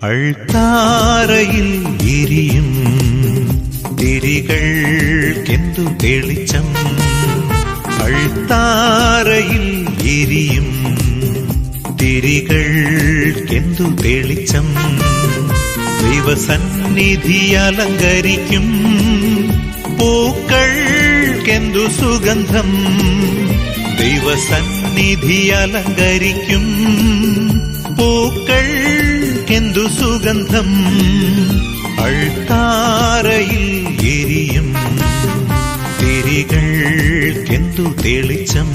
അൾത്താരയിൽ എരിയും തിരികൾക്കെന്തു തെളിച്ചം. അൾത്താരയിൽ എരിയും തിരികൾക്കെന്തു തെളിച്ചം. ദൈവസന്നിധി അലങ്കരിക്കും പൂക്കൾക്കെന്തു സുഗന്ധം. ദൈവസന്നിധി അലങ്കരിക്കും പൂക്കൾക്കെന്തു സുഗന്ധം. അൾത്താരയിൽ എരിയും തിരികൾക്കെന്തു തെളിച്ചം.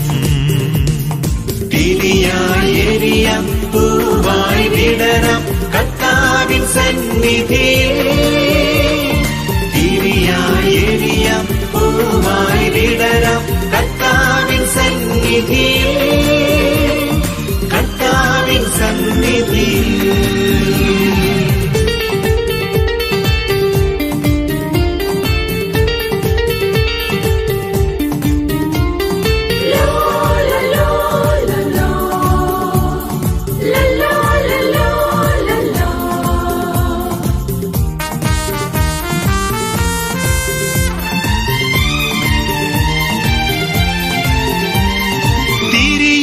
തിരിയായി എരിയാം പൂവായി വിടരാം കർത്താവിൻ സന്നിധിയിൽ. തിരിയായി എരിയാം പൂവായി വിടരാം കർത്താവിൻ സന്നിധിയിൽ. കർത്താവിൻ സന്നിധിയിൽ.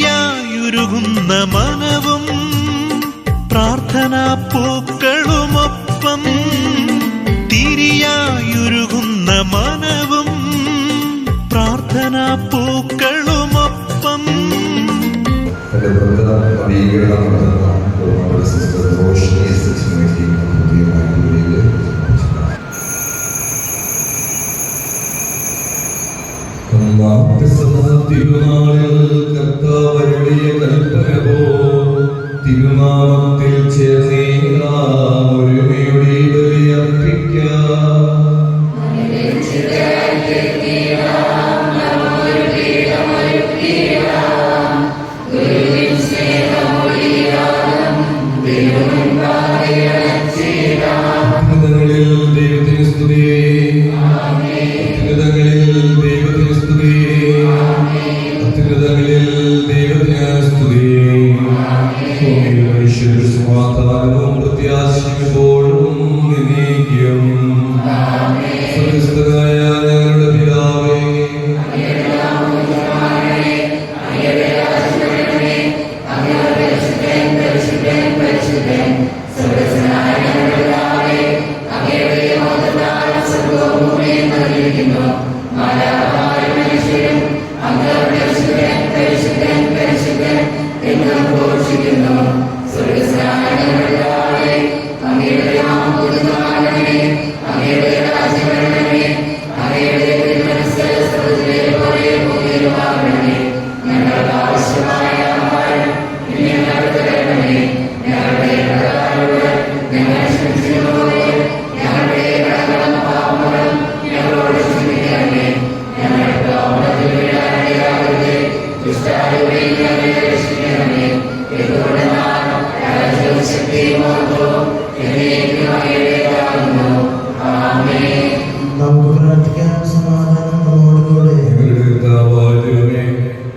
തിരിയായുരുകുന്ന മനവും പ്രാർത്ഥനാ പൂക്കളുമൊപ്പം. തിരിയായുരുകുന്ന മനവും പ്രാർത്ഥനാ പൂക്കളുമൊപ്പം. തിരുനാളിൽ കർത്താവരുളിയ കൽപ്പന പോൽ തിരുനാമത്തിൽ ചേർന്നേരാം ഒരുമയുടെ ബലി അർപ്പിക്കാം. അത്യുന്നതങ്ങളിൽ ദൈവത്തിന് സ്തുതി. അത്യുന്നതങ്ങളിൽ ദൈവത്തിന് സ്തുതി. അത്യുന്നതങ്ങളിൽ ദൈവത്തിന് സ്തുതി. ഭൂമിയിൽ സമാധാനവും പ്രത്യാശയും എപ്പോഴും എന്നേക്കും. സ്വർഗ്ഗസ്ഥനായ ഞങ്ങളുടെ പിതാവേ, നമുക്ക് പ്രാർത്ഥിക്കാം. സമാധാനം നമ്മോടുകൂടെ.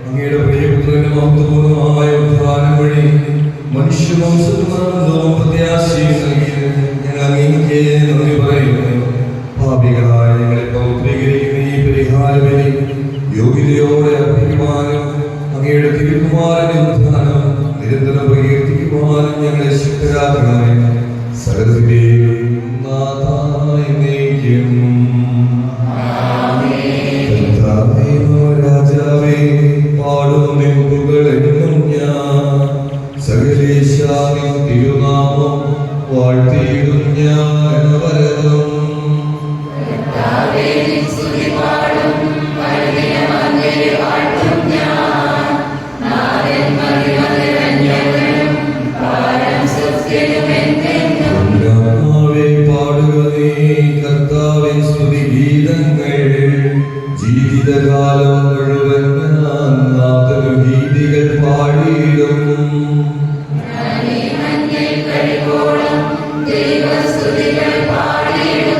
അങ്ങയുടെ പ്രിയപുത്രന്റെ മഹത്വപൂർണ്ണമായ ഉദ്ധാനം വഴി മനുഷ്യവംശത്തിനും പ്രത്യാശയും നൽകിയത് ഞങ്ങൾ അങ്ങേക്ക് നന്ദി പറയുന്നു. പാപികളായ ഞങ്ങളെ പൗത്രീകരിക്കുന്ന ഈ പരിഹാരബലി യോഗ്യതയോടെ അർപ്പിക്കുവാനും അങ്ങയുടെ തിരുക്കുമാരന്റെ ഉദ്ധാനം നിരന്തരം പ്രകീർത്തിക്കുവാനും ഞങ്ങളെ ശക്തരാക്കണമേ. സകലത്തിന്റെയും നാഥായ എന്നേക്കും. രാജാവേ, പാടും നിൻപുകളെന്നും ഞാൻ. സകലേശാവിൻ തിരുനാമം വാഴ്ത്തിയിടും ഞാൻ വരദം. പാടുക നീ കർത്താവിൻ സ്തുതിഗീതങ്ങൾ. ജീവിതകാലം മുഴുവൻ ഞാൻ ഗീതികൾ പാടിയിടും. ദൈവസ്തുതികൾ പാടിയിടും.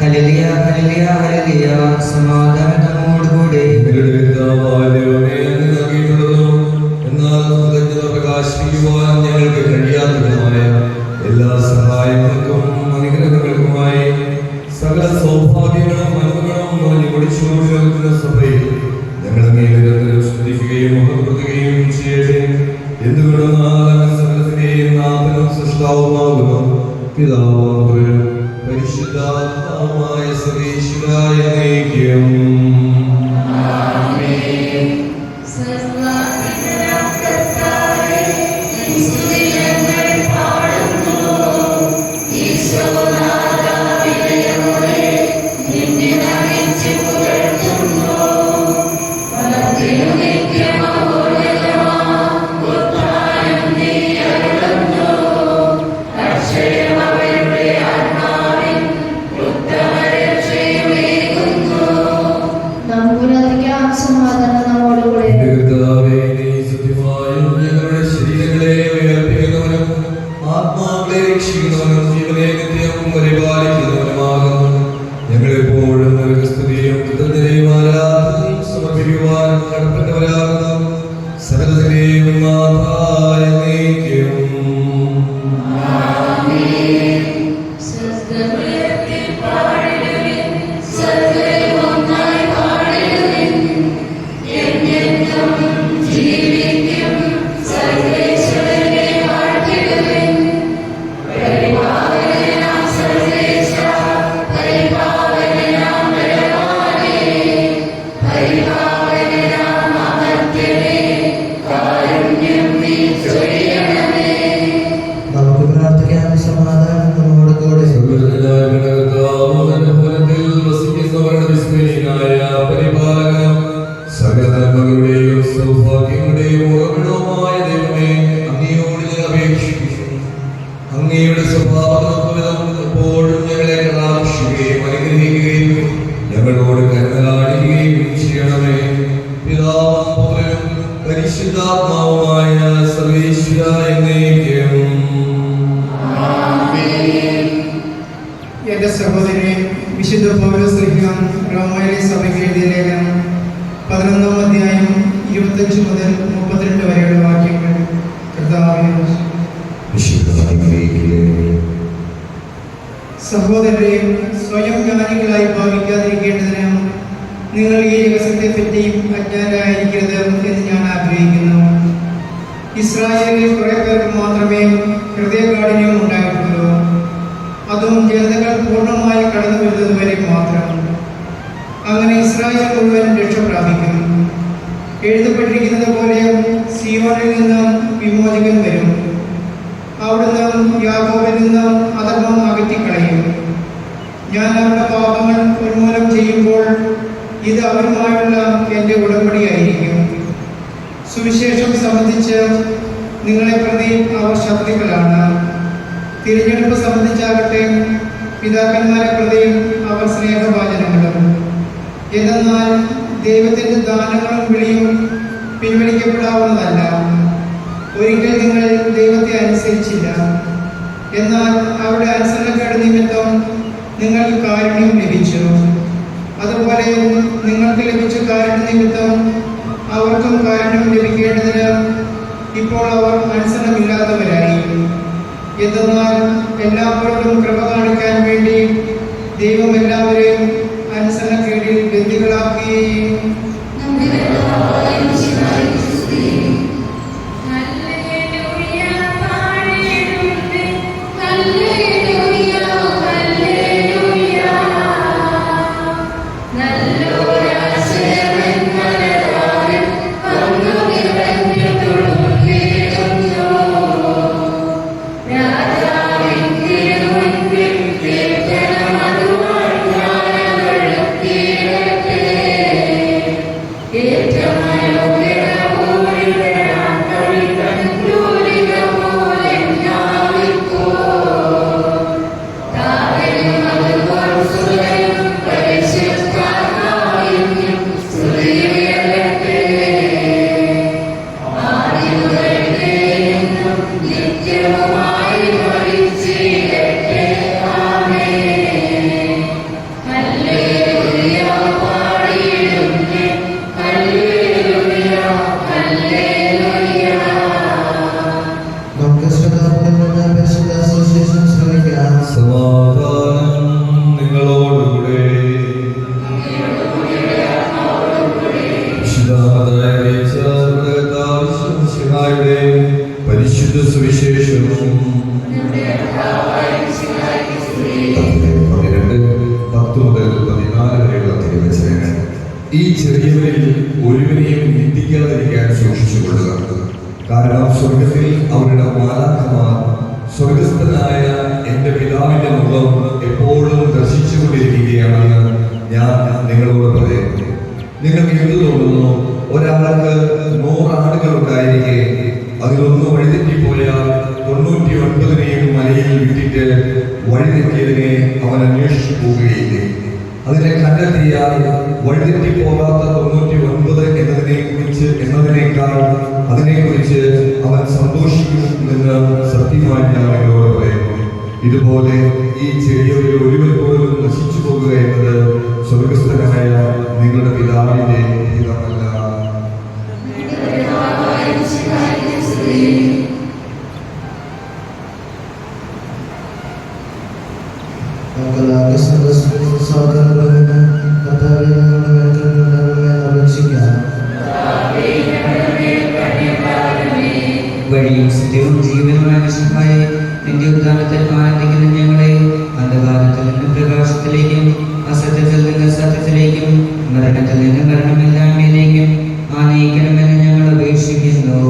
ഹല്ലേലൂയ ഹല്ലേലൂയ ഹല്ലേലൂയ സമാധാനം നമ്മോടുകൂടെ. നിങ്ങളുടെ പിതാവായ ദൈവമേ, അങ്ങ് നൽകിയിട്ടുള്ളതും എന്നാൽ കൃതജ്ഞത പ്രകാശിപ്പിക്കുവാൻ ഞങ്ങൾക്ക് കഴിയാത്തതുമായ എല്ലാ സഹായങ്ങൾക്കും അനുഗ്രഹങ്ങൾക്കുമായി സകല സൗഭാഗ്യങ്ങളും നന്മകളും നിറഞ്ഞു കുടിച്ചുകൊണ്ട് നിൽക്കുന്ന സഭയിൽ ഞങ്ങൾ അങ്ങേ നിരന്തരം സ്തുതിക്കുകയും മഹത്വപ്പെടുത്തുകയും ചെയ്യട്ടെ. എന്തുകൊണ്ടെന്നാൽ അങ്ങ് സകലത്തിന്റെയും നാഥനും സൃഷ്ടാവുമാകുന്നു. പിതാവാം പുത്രനും പരിശുദ്ധാത്മാവുമായ സർവ്വേശ്വരായ എന്നേക്കും. സമാധാനം നമ്മോടുകൂടെ. കർത്താവേ, നീ സത്യമായും ഞങ്ങളുടെ ശരീരങ്ങളെ ഉയർപ്പിക്കുന്നവനും ആത്മാക്കളെ രക്ഷിക്കുന്നവനും ജീവനെ നിത്യം പരിപാലിക്കുന്നവനുമാകുന്നു. ഞങ്ങളെപ്പോഴും നിനക്ക് സ്തുതിയും കൃതജ്ഞതയും ആരാധനയും സമർപ്പിക്കുവാൻ കടപ്പെട്ടവരാകുന്നു. സകലത്തിന്റെയും നാഥായ എന്നേക്കും. നമുക്ക് പ്രാർത്ഥിക്കാം. സമാധാനം നമ്മോടുകൂടെ. സകല നന്മകളുടെയും സൗഭാഗ്യങ്ങളുടെയും ഉറവിടവുമായ ദൈവമേ, അങ്ങയോട് ഞാൻ അപേക്ഷിക്കുന്നു. അങ്ങയുടെ സ്വഭാവം എപ്പോഴും ഞങ്ങളെ കടാക്ഷിക്കുകയും അനുഗ്രഹിക്കുകയും ഞങ്ങളോട് കരുണ കാണിക്കുകയും ചെയ്യണമേ. പിതാവും പുത്രനും പരിശുദ്ധാത്മാവുമായ സർവ്വേശ്വരായ എന്നേക്കും. എന്റെ സഹോദരനെ, വിശുദ്ധ പൗലോസ്ലീഹ റോമയിലെ സഭയ്ക്ക് എഴുതിയ ലേഖനം 11-ാം അധ്യായം 25 മുതൽ 32 വരെയുള്ള വാക്യങ്ങൾ. കർത്താവേ, സഹോദരരെ, സ്വയം ജ്ഞാനികളായി ഭാവിക്കാതിരിക്കേണ്ടതിന് നിങ്ങൾ ഈ രഹസ്യത്തെപ്പറ്റി അജ്ഞാതരായിരിക്കരുത് എന്ന് ഞാൻ ആഗ്രഹിക്കുന്നു. ഇസ്രായേലിൽ കുറെ പേർക്ക് മാത്രമേ ഹൃദയകാഠിന്യം ഉണ്ടായിട്ടുള്ളൂ. അതും ജനതകൾ പൂർണ്ണമായി കടന്നു വരുന്നതുവരെ മാത്രം. അങ്ങനെ ഇസ്രായേൽ മുഴുവൻ രക്ഷ പ്രാപിക്കും. എഴുതപ്പെട്ടിരിക്കുന്നത് പോലെ സിയോണിൽ നിന്ന് വിമോചകൻ വരും. അവിടുന്ന് യാക്കോബിൽ നിന്ന് അധർമ്മം അകറ്റിക്കളയും. ഞാൻ അവരുടെ പാപങ്ങൾ ഉന്മൂലനം ചെയ്യുമ്പോൾ ഇത് അവരുമായുള്ള എൻ്റെ ഉടമ്പടിയായിരിക്കും. സുവിശേഷം സംബന്ധിച്ച് നിങ്ങളെ പ്രതി അവർ ശത്രുക്കളാണ്. തിരഞ്ഞെടുപ്പ് സംബന്ധിച്ചാകട്ടെ പിതാക്കന്മാരെ പ്രതി അവർ സ്നേഹവാചനങ്ങളും. എന്നാൽ ദൈവത്തിൻ്റെ ദാനങ്ങളും വിളിയും പിൻവലിക്കപ്പെടാവുന്നതല്ല. ഒരിക്കൽ നിങ്ങൾ ദൈവത്തെ അനുസരിച്ചില്ല, എന്നാൽ അവിടെ അനുസരണക്കേട് നിമിത്തം നിങ്ങൾക്ക് കാരുണ്യം ലഭിച്ചു. അതുപോലെ നിങ്ങൾക്ക് ലഭിച്ച കാരുണ്യ നിമിത്തം അവർക്കും കാരുണ്യം ലഭിക്കേണ്ടതിന് ഇപ്പോൾ അവർ അനുസരണമില്ലാത്തവരായി. എന്തെന്നാൽ എല്ലാവരോടും കൃപ കാണിക്കാൻ വേണ്ടി ദൈവം എല്ലാവരെയും അനുസരണക്കേടിൽ ബന്ധികളാക്കുകയും Yeah. പരിശുദ്ധ സുവിശേഷവും 12:14 വരെയുള്ള തിരുവചനങ്ങൾ. ഈ ചെറിയവരിൽ ഒരുവനെയും നിന്ദിക്കാതിരിക്കാൻ സൂക്ഷിച്ചുകൊള്ളുക. കാരണം സ്വർഗത്തിൽ അവരുടെ മാലാഖമാർ സ്വർഗസ്ഥനായ എന്റെ പിതാവിന്റെ മുഖം എപ്പോഴും ദർശിച്ചുകൊണ്ടിരിക്കുകയാണെന്ന് ഞാൻ നിങ്ങളോട് പറയുന്നു. നിങ്ങൾക്ക് എന്ത് തോന്നുന്നു? ഒരാൾക്ക് 100 ആടുകൾ ഉണ്ടായിരിക്കെ അതിലൊന്ന് വഴിതെറ്റിപ്പോയാൽ 99 മലയിൽ വിട്ടിട്ട് വഴിതെറ്റിയതിനെ അവൻ അന്വേഷിച്ചു പോവുകയില്ലേ? അതിനെ കണ്ടെത്തിയാൽ വഴിതെറ്റിപ്പോകാത്ത 99 എന്നതിനേക്കാൾ അതിനെക്കുറിച്ച് അവൻ സന്തോഷിക്കും എന്ന് സത്യമായി ഞാൻ നിങ്ങളോട് പറയുന്നു. ഇതുപോലെ ഈ ചെറിയൊരു ഒരുവൻ പോലും നശിച്ചു പോകുക എന്നത് സ്വർഗസ്ഥനായ നിങ്ങളുടെ പിതാവിന്റെ ഹിതമല്ല. വഴിയും സത്യവും ജീവനുമായ വിശുദ്ധമായ നിന്റെ ഉദ്ധാനത്തിൽ ആനന്ദിക്കുന്ന ഞങ്ങളെ അന്ധകാരത്തിൽ നിന്ന് പ്രകാശത്തിലേക്കും അസത്യത്തിൽ നിന്ന് സത്യത്തിലേക്കും മരണത്തിൽ നിന്ന് മരണമില്ലായ്മയിലേക്കും ആനയിക്കണമെന്ന് ഞങ്ങൾ അപേക്ഷിക്കുന്നു.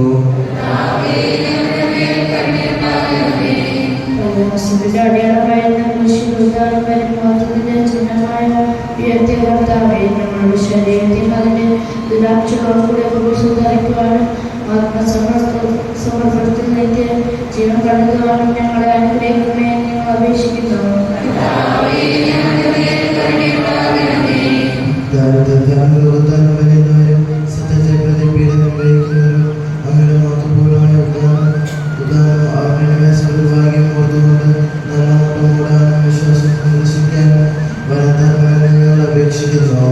സമർപ്പണത്തിലേക്ക് ജീവൻ കണ്ടെത്തുവാനും ഞങ്ങളെ അനുഗ്രഹിക്കണമേ ഞങ്ങൾ അപേക്ഷിക്കുന്നു. സത്യത്തെ പ്രതിപീഡനം ഉപയോഗിക്കുന്നവരും അങ്ങനെ മാത്രപൂർവമായ സൗഭാഗ്യം ഓർത്തുകൊണ്ട് നല്ലമൂടാനും വിശ്വാസം സന്ദർശിക്കാനും വരത്താൻ ഞങ്ങൾ അപേക്ഷിക്കുന്നു.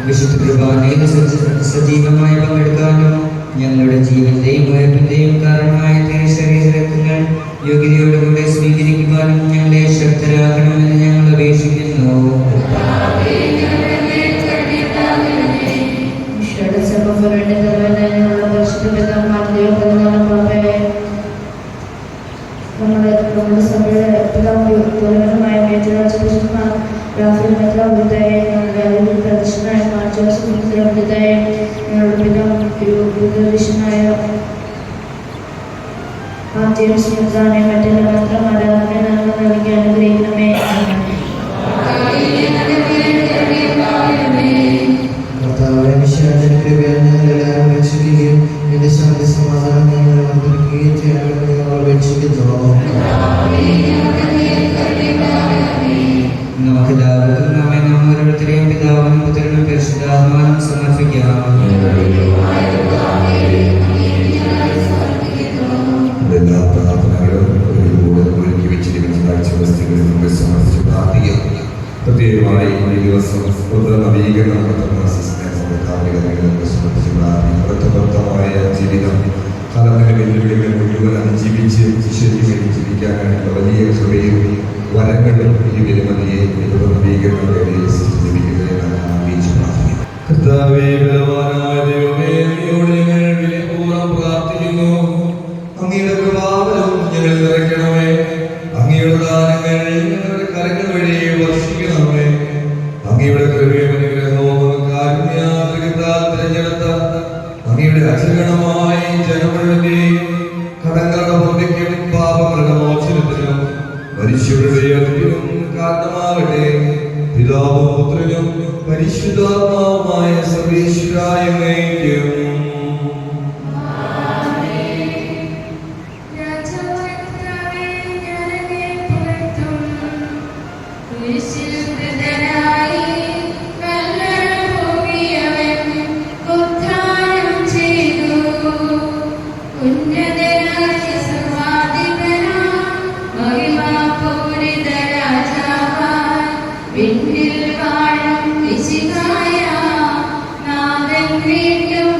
വിശുദ്ധ കുർബാനയിൽ സജീവമായി പങ്കെടുക്കാനും ഞങ്ങളുടെ ജീവന്റെയും ഉയർപ്പിന്റെയും കാരണമായ തിരുശരീരങ്ങൾ യോഗ്യതയോടുകൂടെ സ്വീകരിക്കുവാനും ഞങ്ങളെ ശക്തരാക്കണമെന്ന് ഞങ്ങൾ അപേക്ഷിക്കുന്നു. നമ്മുടെ സഭയുടെ പൂർവ്വമായ പ്രതിഷ്ഠനായ മറ്റെല്ലാം മാത്രം ആരാധന നൽകി അനുഗ്രഹിക്കണമേ. ഞങ്ങളെല്ലാവരും രക്ഷിക്കുകയും എന്റെ ശാന്തി സമാധാനം ഞങ്ങളെ വർദ്ധിപ്പിക്കുകയും ചെയ്യണമെന്ന് ഞങ്ങൾ അപേക്ഷിക്കുന്നു. നമുക്കെല്ലാവർക്കും നമ്മെ നാം ഓരോരുത്തരെയും പിതാവിനും പുത്രനും പരിശുദ്ധാത്മാവിനും സമർപ്പിക്കാം. എല്ലാ പ്രാർത്ഥനകളും ഒരുക്കി വെച്ചിരിക്കുന്ന കാഴ്ചവസ്തുക്കളിൽ മുമ്പ് സമർപ്പിച്ച് പ്രാർത്ഥിക്കാം. പ്രത്യേകമായി ഈ ദിവസം നവീകരണം നടത്തുന്ന സമർപ്പിച്ച് പ്രാർത്ഥിക്കും. അർത്ഥബദ്ധമായ ജീവിതം കാലത്തിന്റെ വെല്ലുവിളികൾ മുഴുവൻ അതിജീവിച്ച് ശരിക്കും ജീവിക്കാനായിട്ടുള്ള വലിയ കൃപയും വരങ്ങളും ഈ വിലമതിയെ നവീകരണ വേളയിൽ ലഭിക്കുന്നതിനാണ് ആഗ്രഹിച്ച് പ്രാർത്ഥിക്കും. കർത്താവേ, ബലവാനായ ദൈവമേ, അങ്ങയോട് ഞങ്ങൾ വിനയപൂർവ്വം പ്രാർത്ഥിക്കുന്നു. അങ്ങയുടെ കൃപാവരം ഞങ്ങൾ നിറയ്ക്കണമേ. അങ്ങയുടെ ദാനങ്ങൾ ഞങ്ങളുടെ കരങ്ങൾ വഴി വർഷിക്കണമേ. അങ്ങയുടെ കൃപയും അനുഗ്രഹവും കാരുണ്യാതിരത്താൽ തിരഞ്ഞെടുത്ത അങ്ങയുടെ അചരണമായ ജനമുഴുവന്റെയും കടങ്ങളുടെ പൂർത്തിക്കും പാപങ്ങളുടെ മോചനത്തിനും മനുഷ്യരുടെ ഉയർപ്പിനും കാരണമാകട്ടെ. പിതാവും പുത്രനും പരിശുദ്ധാത്മാവുമായ സർവേശ്വരായ അങ്ങേക്കും. വീണ്ടും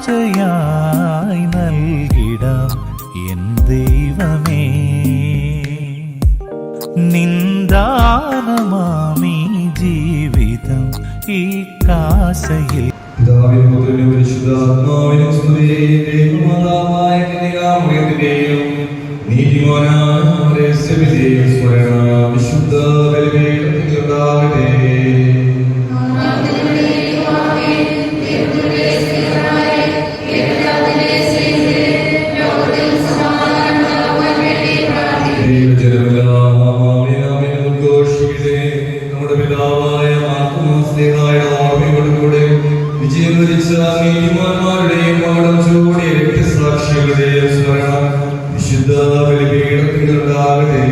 കാഴ്ചയായി നൽകിടാം എൻ ദൈവമേ. നിന്ദാനമാമീ ജീവിതം ഈ കാസയിൽ പിതാവിനും പുത്രനും പരിശുദ്ധാത്മാവിനും സ്തുതി. ദൈവമാതാവായ കന്യകാമറിയത്തിന്റെയും നീതിമാനായ യേശുവിന്റെയും സ്മരണ വിശുദ്ധ ബലിപീഠത്തിലുണ്ടാകട്ടെ. നമ്മുടെ പിതാവായ ഓർമ്മയോടുകൂടെ വിജയം വരിച്ച നീതിമാന്മാരുടെയും മകടം ചൂടിയ രക്തസാക്ഷികളുടെയും സ്മരണ വിശുദ്ധ ബലിപീഠത്തിലുണ്ടാകട്ടെ.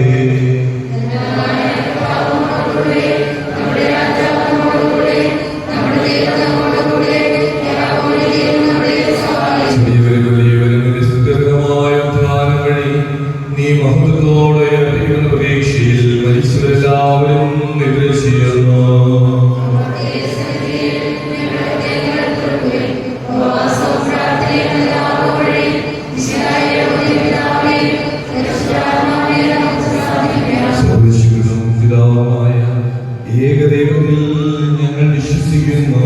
നീ മഹത്വത്തോടെ പ്രതീക്ഷയിൽ മരിച്ചവരെല്ലാവരും നിദ്രശീർന്നു. സർവശക്തനും പിതാവുമായ ഏകദൈവത്തിൽ ഞങ്ങൾ വിശ്വസിക്കുന്നു.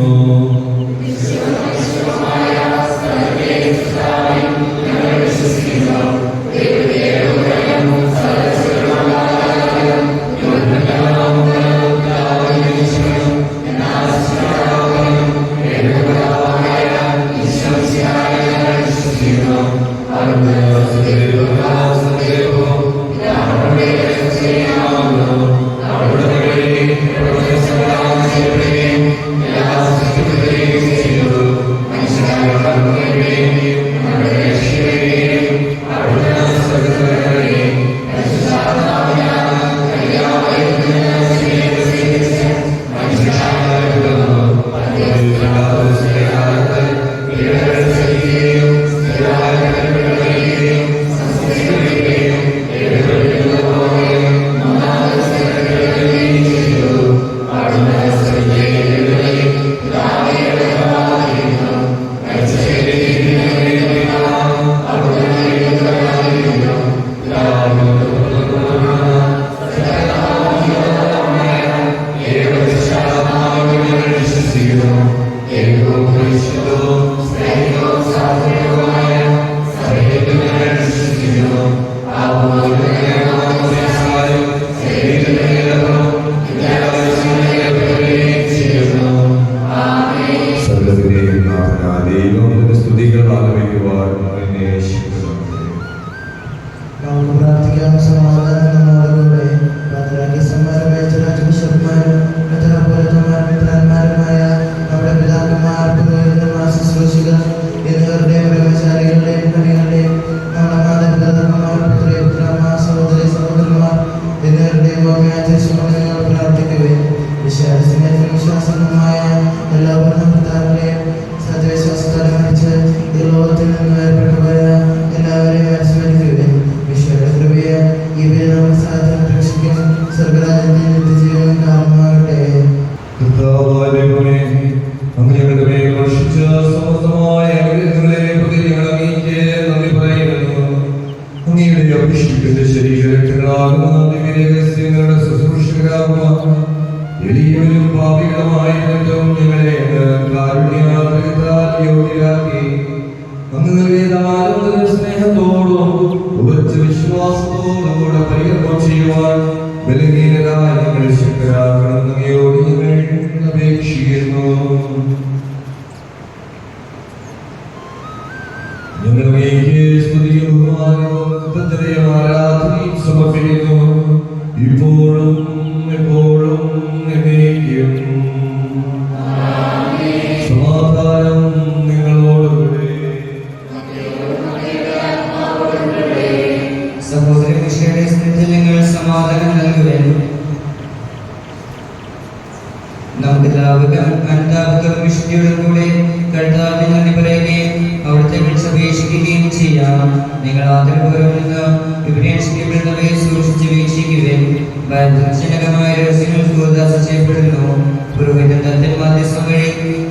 പുരോഹിതൻ തന്റെ മാധ്യസ്ഥം വഴി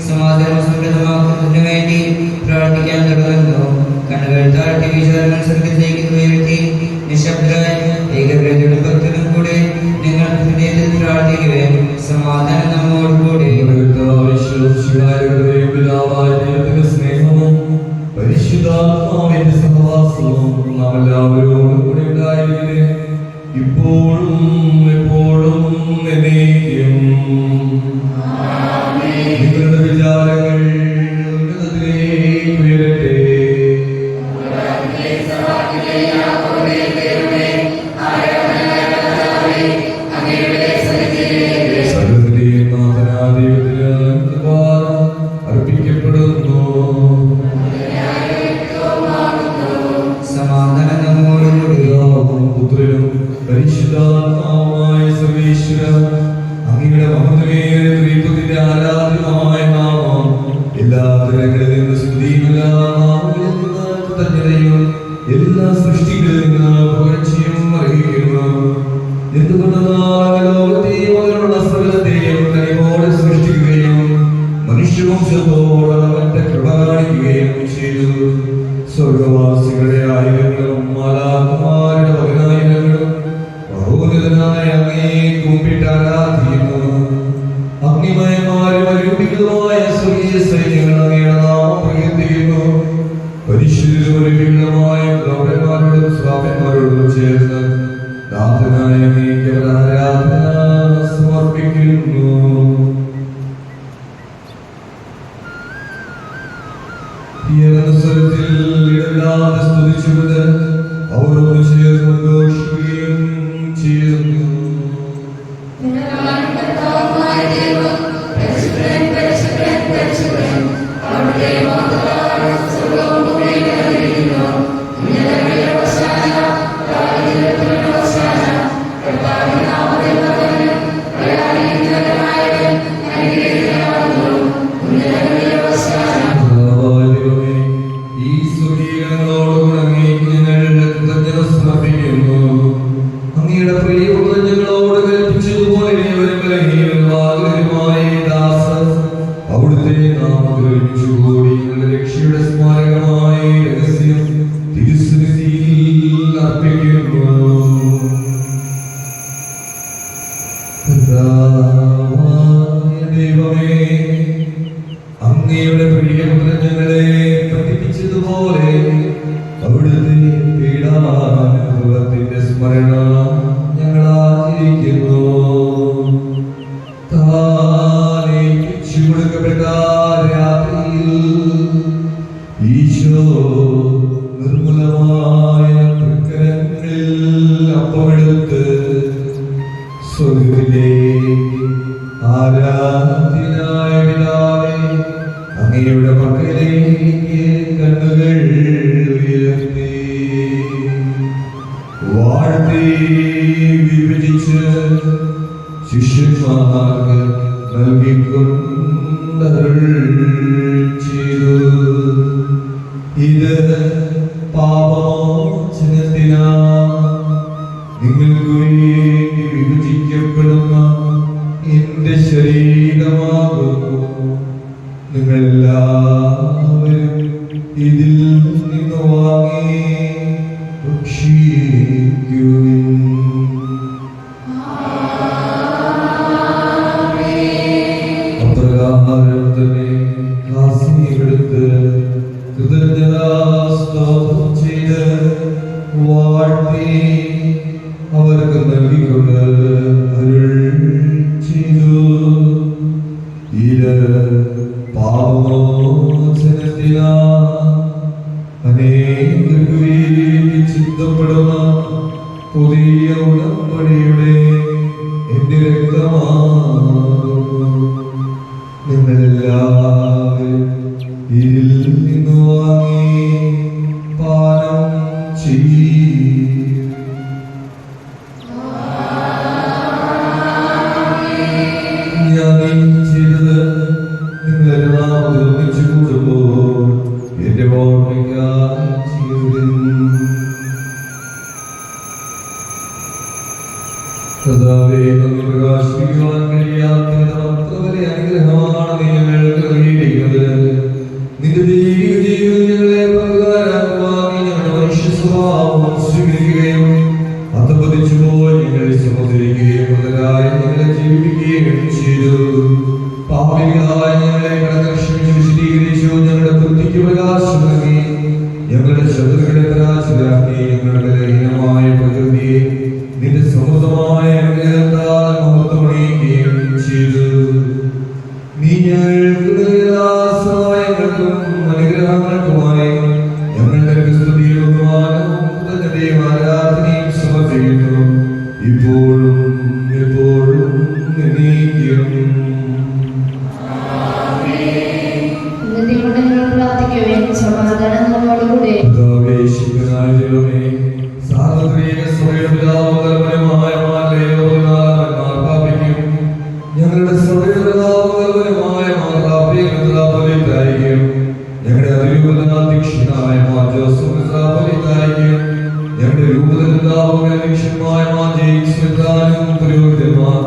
സമാധാനം സമൃദ്ധമാക്കുന്നതിനു വേണ്ടി പ്രാർത്ഥിക്കാൻ കൃപയും പിതാവായ ദൈവത്തിന്റെ സ്നേഹവും പരിശുദ്ധാത്മാവിന്റെ സഹവാസവും നാം എല്ലാവരോടും കൂടെ ഉണ്ടായിരിക്കട്ടെ, ഇപ്പോഴും എപ്പോഴും എന്നേക്കും. നിങ്ങളുടെ വിചാരങ്ങൾ ഉന്നതത്തിലേക്ക് ഉയരട്ടെ. സർവ്വത്തിന്റെയും നാഥനായ ദൈവത്തിന് അർപ്പിക്കപ്പെടുന്നു. സമാധാനം നമ്മോടുകൂടി. പിതാവും പുത്രനും പരിശുദ്ധാത്മാവുമായ സർവ്വേശ്വര, അങ്ങയുടെ മഹത്വമേറിയ ത്രിത്വത്തിന്റെ ആരാധ്യമായ നാമം എല്ലാ തരങ്ങളിൽ നിന്ന് സ്തുതിയും എല്ലാ നാമങ്ങളിൽ നിന്ന് കൃതജ്ഞതയും എല്ലാ സൃഷ്ടികളിൽ നിന്ന് പുകഴ്ചയും അറിയിക്കുന്നു. എന്തുകൊണ്ടെന്നാൽ ലോകത്തെയും അതിലുള്ള സകലത്തെയും കനിവോടെ സൃഷ്ടിക്കുകയും മനുഷ്യവംശത്തോട് അവന്റെ കൃപ കാണിക്കുകയും ചെയ്തു. സ്വർഗവാസികളുടെ ആയിരങ്ങളും മാലാഖമാരുടെ പതിനായിരങ്ങളും ബഹുനിതനായ അങ്ങയെ കുമ്പിട്ട് ആരാധിക്കുന്നു. അഗ്നിമയമാരും അരൂപികളുമായ സ്വർഗീയ സൈന്യങ്ങൾ അങ്ങയുടെ നാമം പ്രകീർത്തിക്കുന്നു. പരിശുദ്ധമായ ഗൗരവന്മാരോടും സ്വാമിന്മാരോടും ചേർന്ന് നാഥനായ അങ്ങേക്ക് ആരാധന സമർപ്പിക്കുന്നു. സ്വരത്തിൽ ഇടല്ലാതെ സ്തുതിച്ചുകൊണ്ട് അവരോട് ചേർന്ന് ഘോഷിക്കുകയും ചെയ്യുന്നു. ഈ സ്തുതികളോടുകൂടെ അങ്ങേക്ക് ഞങ്ങൾ കൃതജ്ഞത സമർപ്പിക്കുന്നു. അങ്ങയുടെ പ്രിയപുത്രൻ ഞങ്ങളോട് കൽപ്പിച്ചതുപോലെ ഇനിയവരും ബലഹീനരും ആകുലരുമായ ഈ ദാസർ അവിടുത്തെ നാമത്തിൽ ഒരുമിച്ചുകൂടി ഞങ്ങളുടെ രക്ഷയുടെ സ്മാരകമായ ഈ രഹസ്യം തിരുസന്നിധിയിൽ അർപ്പിക്കുന്നു. ദൈവമേ, അങ്ങയുടെ പ്രിയപുത്രൻ ഞങ്ങളെ പഠിപ്പിച്ചതുപോലെ അവിടുത്തെ പീഡാനുഭവത്തിന്റെ സ്മരണ ഞങ്ങൾ ആചരിക്കുന്നു. താനേൽപ്പിച്ചു കൊടുക്കപ്പെട്ട രാത്രിയിൽ ഈശോ നിർമ്മലമായ തൃക്കരങ്ങളിൽ അപ്പമെടുത്ത് സ്വർഗ്ഗത്തിലേക്ക് ആരാധ്യനായ പിതാവേ, അങ്ങയുടെ പക്കലേക്ക് കണ്ണുകൾ ഉയർത്തി വാഴ്ത്തി വിഭജിച്ച് ശിഷ്യന്മാർക്ക് നൽകിക്കൊണ്ടരുൾ ചെയ്തു. ഇത് പാപമോചനത്തിനാ നിങ്ങൾക്ക് വേണ്ടി വിഭജിക്കപ്പെടുന്ന എന്റെ ശരീരമാകുന്നു. നിങ്ങളെല്ലാവരും ഇതിൽ നിന്ന് വാങ്ങി ഭക്ഷിക്കുവിൻ. അപ്രകാരം തന്നെ കാസിയെടുത്ത് കൃതജ്ഞതാസ്തോത്രം ചെയ്ത് വാഴ്ത്തി അവർക്ക് നൽകിക്കൊണ്ട് അരുൾ ചെയ്തു. ഇത് പാപമോചനത്തിനാ അനേകർക്ക് വേണ്ടി ചിന്തപ്പെടുന്ന പുതിയ ഉടമ്പടിയുടെ എന്റെ രക്തമാകുന്നു. നിങ്ങളെല്ലാവരും ഇതിൽ നിന്ന് വാങ്ങി പാനം ചെയ്യും. ഞാൻ ചെയ്തത് നിങ്ങളെല്ലാം ഒന്നിച്ചു കൂടുമ്പോൾ എന്റെ ഓർമ്മയ്ക്കായി ചെയ്തു. കർത്താവേ, നമ്മെ പ്രകാശിപ്പിക്കുവാൻ കഴിയാത്ത അത്ര വലിയ അനുഗ്രഹമാണ് നീ ഞങ്ങൾക്ക് നൽകിയിരിക്കുന്നത്. നിന്റെ ദൈവിക ജീവിതം ഞങ്ങളെ പങ്കുകാരാക്കുവാൻ ഞങ്ങളുടെ മനുഷ്യ സ്വഭാവം സ്വീകരിക്കുകയും അധപതിച്ചു പോയി ഞങ്ങളെ സമുദ്രിക്കുകയും മുതലായി ഞങ്ങളെ ജീവിപ്പിക്കുകയും ചെയ്തു. പാപികളായ ഞങ്ങളെ കടന്നു ക്ഷമിച്ചു ബുദ്ധിക്ക് പ്രകാശം നൽകി ഞങ്ങളുടെ ശത്രുക്കളെ പരാജയരാക്കി ഞങ്ങളുടെ ബലഹീനമായ പ്രകൃതിയെ നിന്റെ സമൃദ്ധമായ അനുഗ്രഹത്താൽ മഹത്വമണിയുകയും ചെയ്തു. നീ ഞങ്ങൾക്ക് എല്ലാ സഹായങ്ങൾക്കും അനുഗ്രഹങ്ങൾക്കുമായി ഞങ്ങളുടെ സ്തുതിയും ബഹുമാനവും കൃതജ്ഞതയും ആരാധനയും സമർപ്പിക്കുന്നു, ഇപ്പോഴും എപ്പോഴും എന്നേക്കും. നിങ്ങളോട് നിങ്ങൾ പ്രാർത്ഥിക്കുവേൻ. സമാധാനം നമ്മോടുകൂടെ. ഞങ്ങളുടെ സഭയുടെ ഞങ്ങളുടെ അതിരൂപതാധ്യക്ഷനായ ഞങ്ങളുടെ രൂപതാധ്യക്ഷന്മായ പുരോഹിതന്മാർ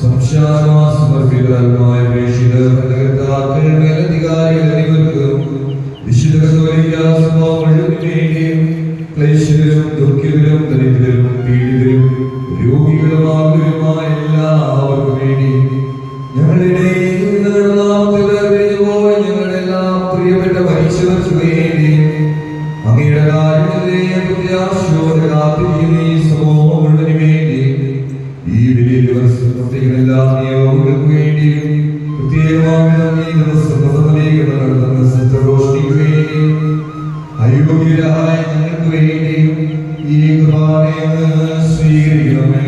സംശാസമർപ്പിതമായ പ്രേക്ഷിതർ മേലധികാരികൾ എന്നിവർക്കും വിശുദ്ധ മുഴുവനും ക്ലേശിതരും ദുഃഖിതരും ദരിദ്രരും പീഡിതരും രോഗികളുമായ എല്ലാവർക്കും വേണ്ടി ഞങ്ങളുടെ ഞങ്ങളെല്ലാം പ്രിയപ്പെട്ട മരിച്ചവർക്ക് വേണ്ടി അങ്ങയുടെ കാര്യങ്ങളിലെ പ്രത്യാശയോടെ കാത്തിരിക്കുന്ന ഈ സമൂഹം മുഴുവനും വേണ്ടി ഈ വലിയ ദിവസങ്ങളെല്ലാം നിയോഗങ്ങൾക്ക് വേണ്ടിയും പ്രത്യേകമായ ഈ ദിവസം നടത്തുന്ന സത്യഘോഷയ്ക്ക് വേണ്ടിയും അയോഗ്യരായ ഞങ്ങൾക്ക് വേണ്ടിയും ഈ കുർബാനയെ സ്വീകരിക്കണമേ.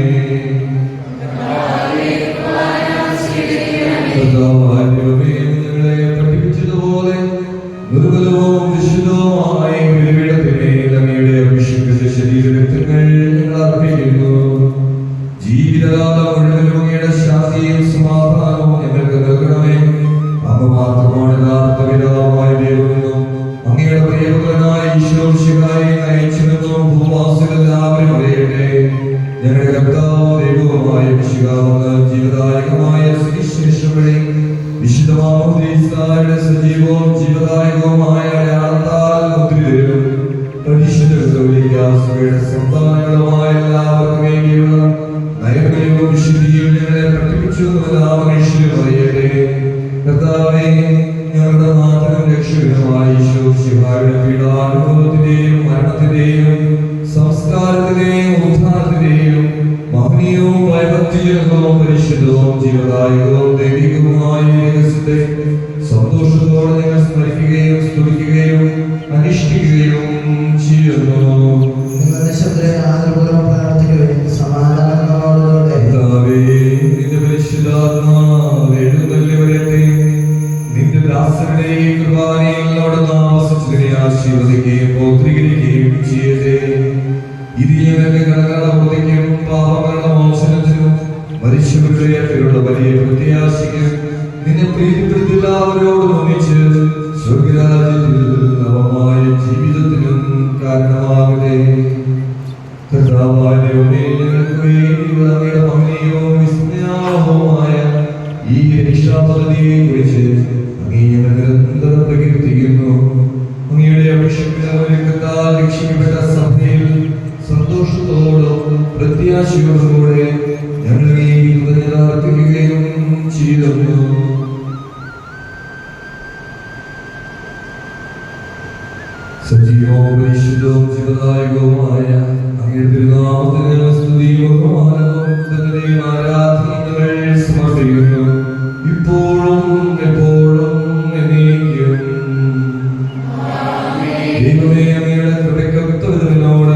ഞങ്ങളെ പഠിപ്പിച്ചതുപോലെ നിർമ്മലവും വിശുദ്ധവുമായ ബലിപീഠത്തിന്മേൽ അങ്ങയുടെ അഭിഷേകത്തിന്റെ ശരീരരക്തങ്ങൾ ഞങ്ങൾ അർപ്പിക്കുന്നു. ജീവിതകാലം മുഴുവനും അങ്ങയുടെ ശാന്തിയും സമാധാനവും ഞങ്ങൾക്ക് നൽകണമേ. അങ്ങ് മാത്രമാണ് യഥാർത്ഥ പിതാവായ ദൈവമെന്നും അങ്ങയുടെ പ്രിയപുത്രനായ ഈശോമിശിഹായെ നയിച്ചുവെന്നും ഭൂവാസികളെല്ലാവരും അറിയട്ടെ. ഞങ്ങളുടെ കർത്താവും ദൈവവുമായ മിശിഹാവെന്ന് ജീവദായകമായ സുവിശേഷം വഴി വിശുദ്ധമായ സജീവവും ജീവദായകവുമായ അടയാളത്താൽ മുദ്രിതരും പരിശുദ്ധ കത്തോലിക്കാസഭയുടെ സന്താനങ്ങളുമായ എല്ലാവർക്കും വേണ്ടിയുള്ള നൈർമല്യവും വിശുദ്ധിയും ഞങ്ങളെ പഠിപ്പിച്ചുവെന്ന് മനുഷ്യരും അറിയട്ടെ. കർത്താവേ, ഞങ്ങളുടെ നാഥനും രക്ഷകനുമായ ഈശോമിശിഹായുടെ പീഡാനുഭവത്തിന്റെയും മരണത്തിന്റെയും സംസ്കാരത്തിന്റെയും ഉദ്ധാനത്തിന്റെയും മഹനീയവും വൈഭക്തിജനകവും പരിശുദ്ധവും ജീവദായകവും ദൈവികവുമായ രഹസ്യത്തെ സന്തോഷത്തോടെ ഞങ്ങൾ സ്മരിക്കുകയും സ്തുതിക്കുകയും അനുഷ്ഠിക്കുകയും ചെയ്യുന്നു. നിങ്ങളുടെ ശബ്ദത്തെ ആദരപൂർവ്വം പ്രാർത്ഥിക്കുവേൻ. സമാധാനം നമ്മോടുകൂടെ. നിന്റെ പരിശുദ്ധാത്മാവ് എഴുന്നള്ളി വരട്ടെ. നിന്റെ ദാസരുടെ ഈ കുർബാനയിലൂടെ താമസിച്ചതിനെ ആശീർവദിക്കുകയും പൗത്രീകരിക്കുകയും ചെയ്യട്ടെ. ഇത് ഞങ്ങളുടെ കടകടബോധിക്കും പാപങ്ങളുടെ മോചനത്തിനും മരിച്ചവരുടെ വലിയ പ്രത്യാശയ്ക്കും നിന്നെ പ്രീതിപ്പെടുത്തില്ലാവരോടും ഒന്നിച്ച് സ്വർഗരാജ്യത്തിൽ നവമായ ജീവിതത്തിനും കാരണമാകട്ടെ. കർത്താവായ ദൈവമേ, ഞങ്ങൾക്ക് വേണ്ടിയുള്ള അങ്ങയുടെ മഹനീയവും വിസ്മയാവഹവുമായ ഈ രക്ഷാപദ്ധതിയെ കുറിച്ച് അങ്ങേ ഞങ്ങൾ നിരന്തരം പ്രകീർത്തിക്കുന്നു. അങ്ങയുടെ അഭിഷേകത്താൽ രക്ഷിക്കപ്പെട്ട സഭയിൽ സന്തോഷത്തോടും പ്രത്യാശയോടും കൂടെ ഞങ്ങൾ ഈ കൃതജ്ഞത അർപ്പിക്കുകയും ചെയ്യുന്നു. സജീവവും പരിശുദ്ധവും ജീവദായകവുമായ അങ്ങയുടെ തിരുനാമത്തിന് സ്തുതിയും ബഹുമാനവും കൃതജ്ഞതയും ആരാധനകൾ സമർപ്പിക്കുന്നു, ഇപ്പോഴും എപ്പോഴും എന്നേക്കും. ദൈവമേ, അങ്ങയുടെ കൃപയ്ക്കൊത്തതിനോട്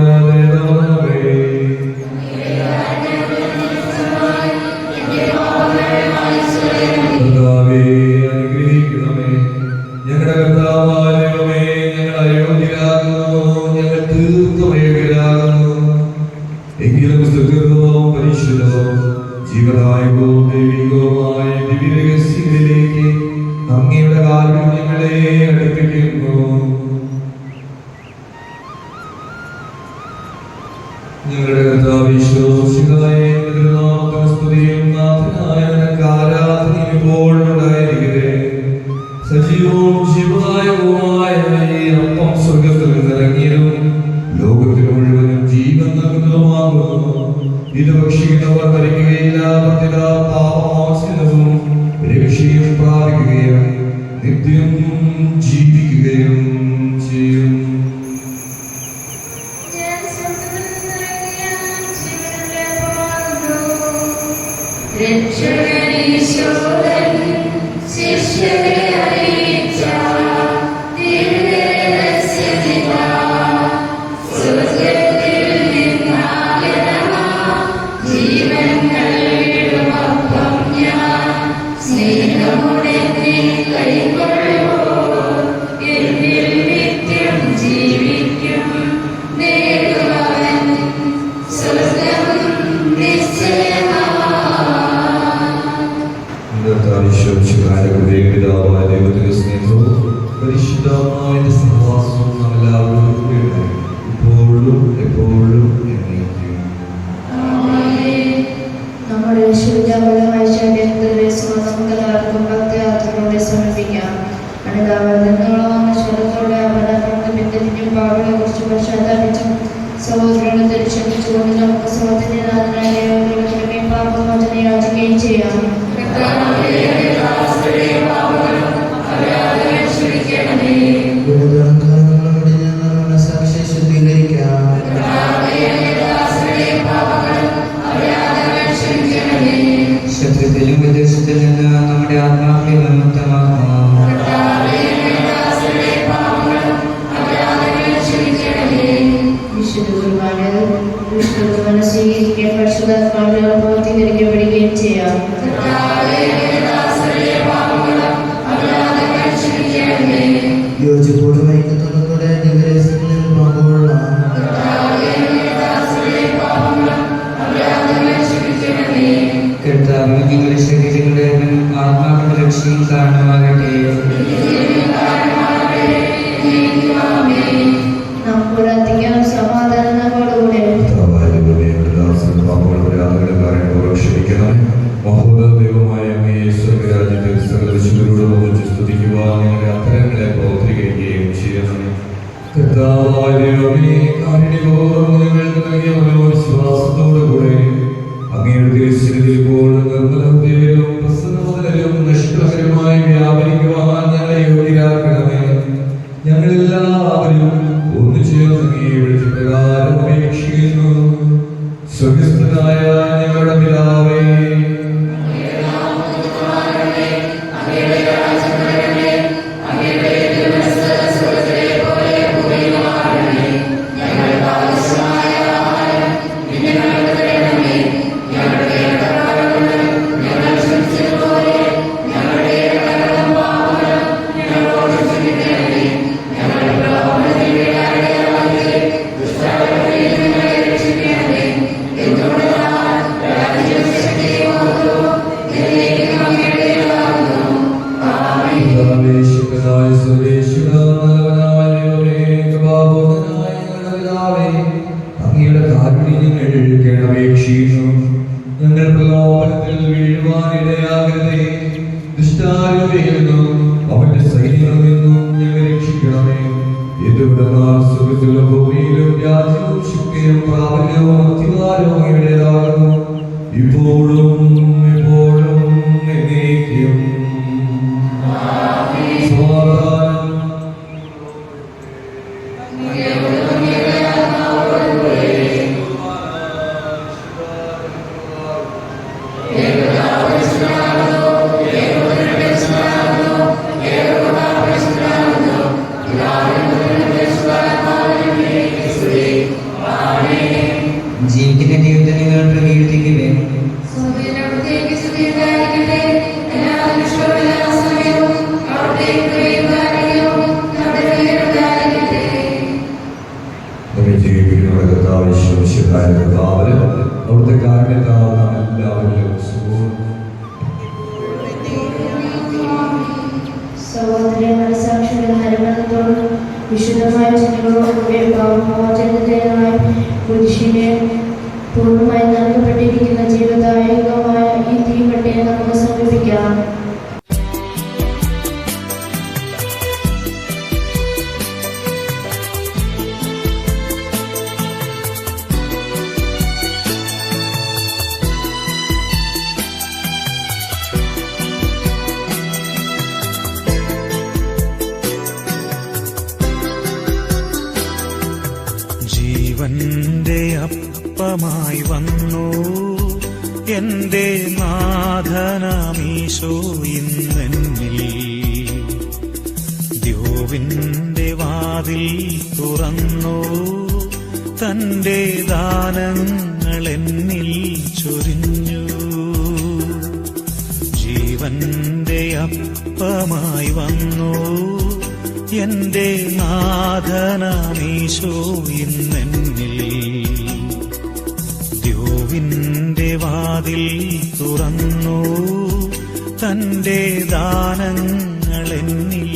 അനുഗ്രഹിക്കണമേ. ഞങ്ങളുടെ കർത്താവായ ദൈവമേ, ഞങ്ങൾ അയോഗ്യരാകുന്നു, ഞങ്ങൾ തീർത്തും അയോഗ്യരാകുന്നു. എങ്കിലും സുഹൃതവും പരിശുദ്ധവും ജീവദായകവും ദൈവികവുമായ ദിവ്യരഹസ്യങ്ങളിലേക്ക് അങ്ങയുടെ കാര്യം ഞങ്ങളെ അടുപ്പിക്കുന്നു. ഞങ്ങളുടെ കർത്താവിശ്വാസികളായ സ്തുതിയും നാഥനായ ആരാധനയും ഇപ്പോൾ ഉണ്ടായിരിക്കട്ടെ. സജീവവും ജീവദായകവുമായ ഈ അപ്പം സ്വർഗത്തിൽ നിന്നിറങ്ങിയതും ലോകത്തിന് മുഴുവനും ജീവൻ നൽകുന്നതുമാകുന്നു. ഇത് ഭക്ഷിക്കുന്നവർ മരിക്കുകയില്ല, പാപമോചനവും രക്ഷയും പ്രാപിക്കുകയും നിത്യം ജീവിക്കുകയും പരിശുദ്ധാത്മാവിന്റെ സഹവാസവും നാം എല്ലാവരോടും കൂടെ ഇപ്പോഴും എപ്പോഴും എന്നേക്കും. നമ്മുടെ ശുചിതമായ ശരീരത്തിലെ നമുക്ക് എല്ലാവർക്കും ഭക്തിയാത്രയോടെ സമർപ്പിക്കാം. അനുതാപങ്ങളോളം സ്വരത്തോടെ അവരുടെ പിന്തിരിഞ്ഞും പാവകളെ കുറിച്ച് പശ്ചാത്തപിച്ചും സഹോദരനെ തിരിച്ചടിച്ചുകൊണ്ട് നമുക്ക് സഹോദരന്റെ നാഥനായ ദൈവത്തിന്റെ പാപമോചനം യാചിക്കുകയും ചെയ്യാം. സാക്ഷി ശുദ്ധീകരിക്കാം. ശത്രുത്തിലും വിദേശത്തിൽ നിന്ന് നമ്മുടെ ആത്മാക്കളെ വിമുക്തമാക്കാം. വിശുദ്ധ കുർബാന സ്വീകരിക്കാൻ പരിശുദ്ധാത്മാവിനാൽ പൂർത്തീകരിക്കപ്പെടുകയും ചെയ്യാം. യോജിപ്പോടും ഐക്യത്തോടുകൂടെ ദിവരത്തിൽ നിന്ന് പങ്കുകൊള്ളാം. കർത്താവേ, നിങ്ങളുടെ ശരീരങ്ങളുടെ ആത്മാക്കളുടെ രക്ഷയും കാരണമാകട്ടെ. നമുക്ക് പ്രാർത്ഥിക്കാം. സമാധാനം നമ്മോടുകൂടെ. ദൈവമായ സ്വർഗരാജ്യത്തിൽ സകല വിശുദ്ധരോടും ഒന്നിച്ച് സ്തുതിക്കുവാൻ നിങ്ങളുടെ അധരങ്ങളെ പ്രവർത്തിക്കുകയും ചെയ്യണമേ. കർത്താവായ ദൈവമേ, കാരുണ്യപൂർവ്വം ഞങ്ങൾക്ക് നൽകിയ മനോവിശ്വാസത്തോടുകൂടെ അങ്ങയുടെ തിരുസന്നിധിയിൽ ഇപ്പോൾ നിർമ്മലതയിലും പ്രസന്നതയിലും നിഷ്കളങ്കരമായി വ്യാപരിക്കുവാൻ ഞങ്ങളെ യോഗ്യരാക്കണമേ. ഞങ്ങളെല്ലാവരും ഒന്നുചേർന്ന് അങ്ങയെ വിളിച്ച പ്രകാരം അപേക്ഷിക്കുന്നു. സ്വർഗ്ഗസ്ഥനായ ഞങ്ങളുടെ പിതാവേ, ഞങ്ങൾ പ്രലോഭനത്തിൽ വീഴുവാനിടയാകരുതേ. ദുഷ്ടാരൂപിയിൽ നിന്നും അവന്റെ സൈന്യങ്ങളിൽ നിന്നും ഞങ്ങളെ രക്ഷിക്കണമേ. എന്തുകൊണ്ടെന്നാൽ സ്വർഗ്ഗത്തിലും ഭൂമിയിലും രാജ്യവും ശക്തിയും പ്രാബല്യവും അധികാരവും അങ്ങയുടേതാകുന്നു, ഇപ്പോഴും എപ്പോഴും എന്നേക്കും. സമാധാനം. ജീവിക്കുന്ന ജീവിതം നിങ്ങൾ പ്രകീർത്തിക്കുവേ. അവിടുത്തെ കാരണത്താൽ നാം എല്ലാവരിലും സഹോദര മനസാക്ഷിയുടെ നരമണത്തോടും വിശുദ്ധമായ ചിന്തകളോടുകൂടി പാപമോചനത്തിനായി പുരുഷനെ പൂർണ്ണമായി നൽകപ്പെട്ടിരിക്കുന്ന ജീവദായകമായ ഈ തീവട്ടിയെ നമുക്ക് സമീപിക്കാം. ജീവന്റെ അപ്പമായി വന്നു എന്റെ നാഥനാമീശോ ഇന്നെന്നിൽ. ദ്യോവിന്റെ വാതിൽ തുറന്നു തന്റെ ദാനങ്ങൾ എന്നിൽ ചൊരിഞ്ഞു. ജീവന്റെ അപ്പമായി വന്നു എന്റെ നാഥനാമീശോ ഇന്നെന്നിൽ. ദ്യോവിന്റെ വാതിൽ തുറന്നു തന്റെ ദാനങ്ങൾ എന്നിൽ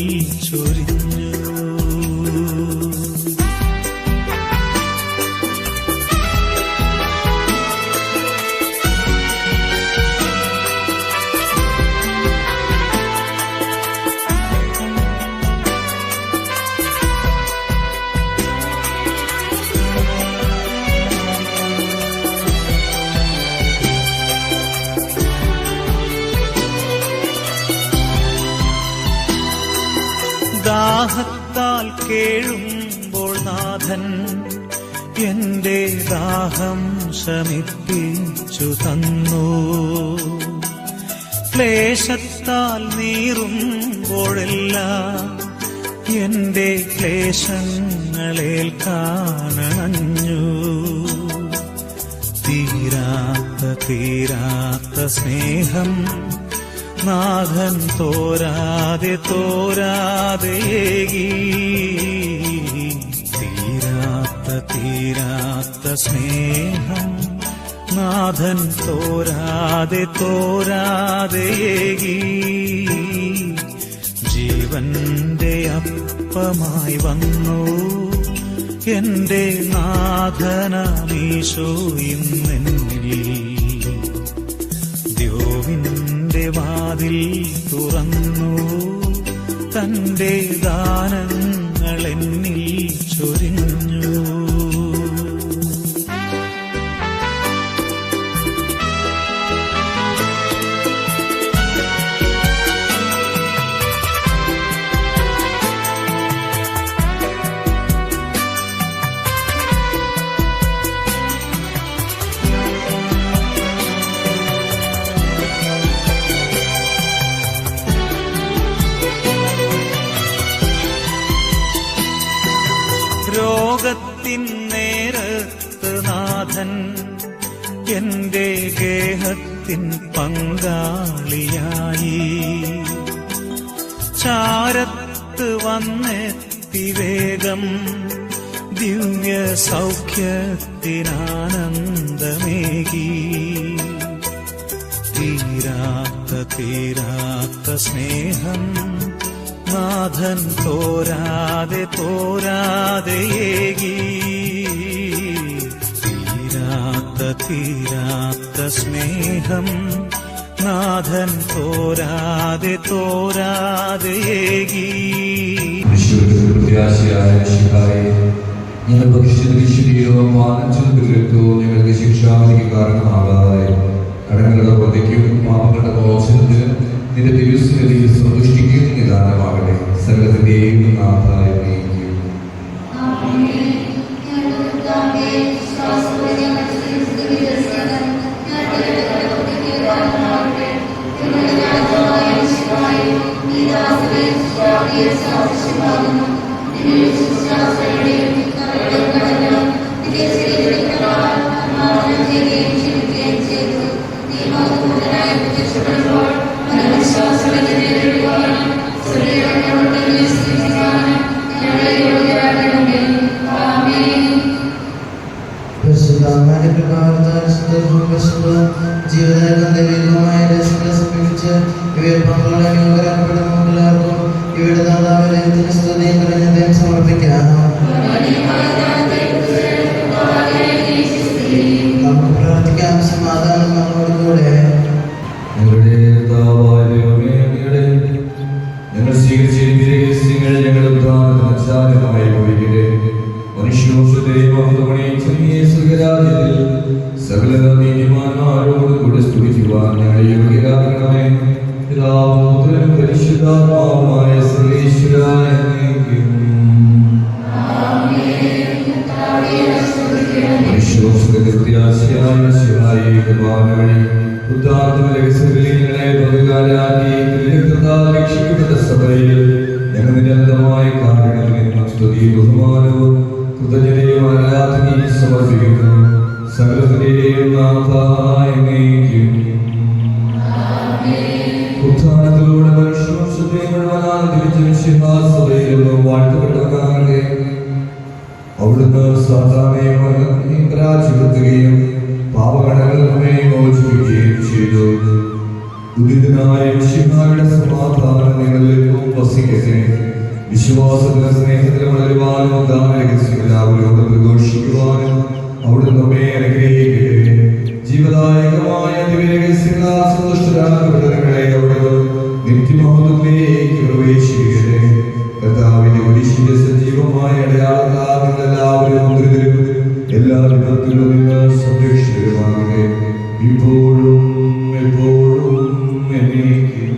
ദാഹത്താൽ കേഴുമ്പോൾ നാഥൻ എന്റെ ദാഹം ശമിപ്പിച്ചു തന്നു. ക്ലേശത്താൽ നീറുമ്പോഴെല്ലാം എന്റെ ക്ലേശങ്ങളേൽക്കാനണഞ്ഞു. തീരാത്ത സ്നേഹം നാഥൻ തോരാതെ ഏകി. തീരാത്ത സ്നേഹം നാഥൻ തോരാതെ ഏകി. ജീവന്റെ അപ്പമായി വന്നു എന്റെ നാഥനീശോ ഇന്നെന്നിൽ. ദ്യോവിന്റെ വാതിൽ തുറന്നു തന്റെ ദാനങ്ങൾ എന്നിൽ ചൊരിഞ്ഞു. രോഗത്തിൻ നേരത്ത് നാഥൻ എന്റെ ഗേഹത്തിൻ പങ്കാളിയായി. ചാരത്ത് വന്നെത്തി വേഗം ദിവ്യ സൗഖ്യത്തിനാനന്ദമേകി. തീരാത്ത സ്നേഹം നാഥൻ തോരാതെ ഏകി. തീരാത്ത സ്നേഹം നാഥൻ തോരാതെ ഏകി. ഞങ്ങൾ ഭക്ഷ്യയോ മാനച്ചോ ഞങ്ങൾക്ക് ശിക്ഷാവിധിക്ക് കാരണമാകാതെ കടങ്ങളുടെ പ്രതിക്കും പാപങ്ങളുടെ മോചനത്തിനും നിന്റെ ദിവസങ്ങളിൽ സന്തുഷ്ടിക്കും നിദാനമാകട്ടെ. സകലത്തിന്റെയും നാഥായ നീക്കും. ജീവിതമായ രസങ്ങളെ സമീപിച്ച് ഇവയെ പങ്കാളികളാക്കപ്പെടുന്നവർക്കും ഇവയുടെ ദാതാവിനെ സ്തുതിയും കൃതജ്ഞതയും സമർപ്പിക്കാം. നമുക്ക് പ്രാർത്ഥിക്കാം. സമാധാനം നമ്മളോടുകൂടെ. ഞങ്ങൾ സ്വീകരിച്ചിരിക്കുന്ന ഞങ്ങൾ ഉദാഹരണമായി പോയിക്കട്ടെ. മനുഷ്യവംശത്തെയും സകല നീതിമാന്മാരോട് കൂടെ സ്തുതിക്കുവാൻ ഞങ്ങളെ യോഗ്യരാക്കണമേ. പിതാവും പുത്രനും പരിശുദ്ധാത്മാവുമായ സർവേശ്വരായ മനുഷ്യവംശത്തെ പ്രത്യാശയായ ശിവായി വഴി ഉദ്ധാരണങ്ങളെ പങ്കുകാരാക്കി രക്ഷിക്കപ്പെട്ട സഭയിൽ ഞങ്ങൾ നിരന്തരമായ കാരണങ്ങളും സ്തുതി ബഹുമാനവും കൃതജ്ഞതയും ആരാധനയും സമർപ്പിക്കുന്നു. സകലത്തിന്റെയും നാഥായ നീക്കും. ഉത്ഥാനത്തിലൂടെ മനുഷ്യവംശത്തെ മുഴുവനാന്തരിച്ചും സിംഹാസഭയിലും വാഴ്ത്തപ്പെട്ടവരാകട്ടെ. അവിടുന്ന് സാത്താനെ പരാജയപ്പെടുത്തുകയും പാപകടങ്ങളിൽ നമ്മെ മോചിപ്പിക്കുകയും ചെയ്തു. ഉദിതനായ മിശിഹായുടെ സമാധാനം നിങ്ങളിലേക്കും വസിക്കട്ടെ. വിശ്വാസത്തിലും സ്നേഹത്തിലും വളരുവാനും ദാനരഹസ്യങ്ങളാവരോട് പ്രഘോഷിക്കുവാനും അവിടുന്ന് നമ്മെ അനുഗ്രഹിക്കട്ടെ. ജീവദായകമായ ദിവ്യരഹസ്യങ്ങളാൽ സന്തുഷ്ടരാകപ്പെട്ടവരെ അവിടുന്ന് നിത്യമഹത്വത്തിലേക്ക് പ്രവേശിക്കട്ടെ. കർത്താവിന്റെ കുരിശിന്റെ സജീവമായ അടയാളങ്ങളാൽ നിങ്ങളെല്ലാവരും മുദ്രിതരും എല്ലാ വിധത്തിലും നിങ്ങൾ സംരക്ഷിതരുമാകട്ടെ. ഇപ്പോഴും എപ്പോഴും എന്നേക്കും.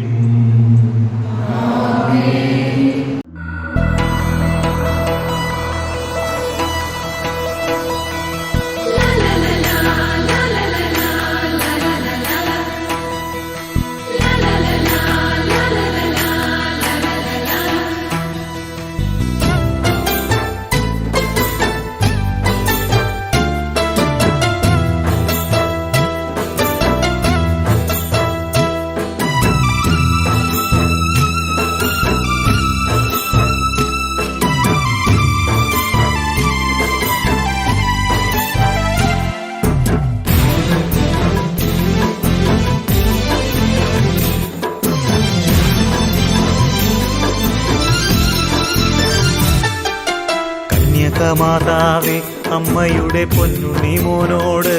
കന്യകമാതാവേ അമ്മയുടെ പൊന്നുണ്ണി മോനോട്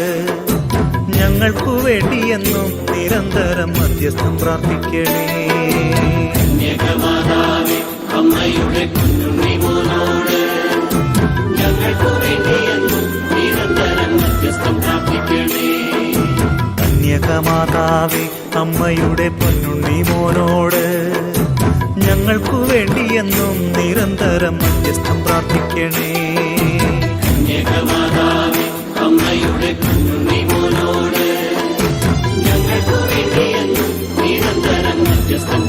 ഞങ്ങൾക്കു വേണ്ടിയെന്നും നിരന്തരം മധ്യസ്ഥം പ്രാർത്ഥിക്കണേ. കന്യകമാതാവേ അമ്മയുടെ പൊന്നുണ്ണി മോനോട് ഞങ്ങൾക്കു വേണ്ടിയെന്നും നിരന്തരം മധ്യസ്ഥം പ്രാർത്ഥിക്കണേ. കന്യകമാതാവേ അമ്മയുടെ പൊന്നുണ്ണി മോനോട് ഞങ്ങൾക്കു വേണ്ടിയെന്നും നിരന്തരം മധ്യസ്ഥം പ്രാർത്ഥിക്കണേ. കന്യകമാതാവേ അമ്മയുടെ പൊന്നുണ്ണി മോനോട് ഞങ്ങൾക്കു വേണ്ടിയെന്നും നിരന്തരം മധ്യസ്ഥം